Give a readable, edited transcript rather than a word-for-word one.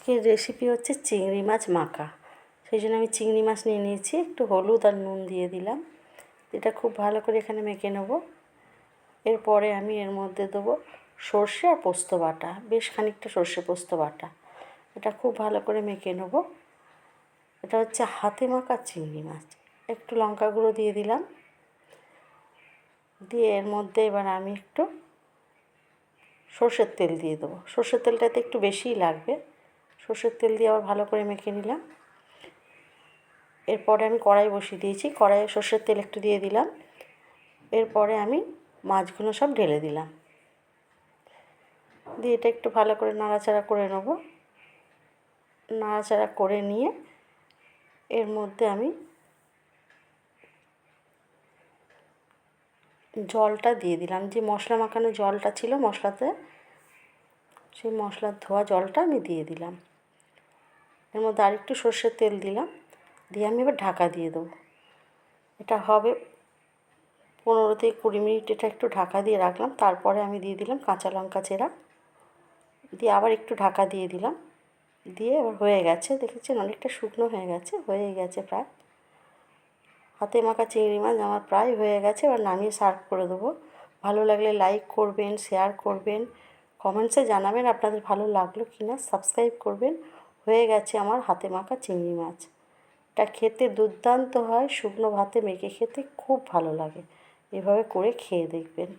আজকের রেসিপি হচ্ছে চিংড়ি মাছ মাখা। সেই জন্য আমি চিংড়ি মাছ নিয়ে নিয়েছি, একটু হলুদ আর নুন দিয়ে দিলাম। এটা খুব ভালো করে এখানে মেখে নেব। এরপরে আমি এর মধ্যে দেবো সর্ষে আর পোস্ত বাটা, বেশ খানিকটা সর্ষে পোস্ত বাটা। এটা খুব ভালো করে মেখে নেব। এটা হচ্ছে হাতে মাখা চিংড়ি মাছ। একটু লঙ্কা গুঁড়ো দিয়ে দিলাম, দিয়ে এর মধ্যে এবার আমি একটু সর্ষের তেল দিয়ে দেবো। সর্ষের তেলটাতে একটু বেশিই লাগবে। সর্ষের তেল দিয়ে আবার ভালো করে মেখে নিলাম। এরপরে আমি কড়াই বসিয়ে দিয়েছি, কড়াইয়ে সর্ষের তেল একটু দিয়ে দিলাম। এরপরে আমি মাছগুলো সব ঢেলে দিলাম, দিয়ে এটা একটু ভালো করে নাড়াচাড়া করে নেব। নাড়াচাড়া করে নিয়ে এর মধ্যে আমি জলটা দিয়ে দিলাম, যে মশলা মাখানো জলটা ছিল মশলাতে, সেই মশলার ধোয়া জলটা আমি দিয়ে দিলাম। এর মধ্যে আরেকটু সর্ষের তেল দিলাম, দিয়ে আমি এবার ঢাকা দিয়ে দেবো। এটা হবে 15 থেকে 20 মিনিট। এটা একটু ঢাকা দিয়ে রাখলাম। তারপরে আমি দিয়ে দিলাম কাঁচা লঙ্কা চেরা, দিয়ে আবার একটু ঢাকা দিয়ে দিলাম। দিয়ে এবার হয়ে গেছে, দেখেছেন অনেকটা শুকনো হয়ে গেছে, হয়ে গেছে প্রায়। হাতে মাখা চিংড়ি মাছ আমার প্রায় হয়ে গেছে। এবার নামিয়ে সার্ভ করে দেবো। ভালো লাগলে লাইক করবেন, শেয়ার করবেন, কমেন্টসে জানাবেন আপনাদের ভালো লাগলো কি না, সাবস্ক্রাইব করবেন। হয়ে গেছে আমার হাতে মাখা চিংড়ি মাছ। এটা খেতে দুর্দান্ত হয়, শুকনো ভাতে মেখে খেতে খুব ভালো লাগে। এভাবে করে খেয়ে দেখবেন।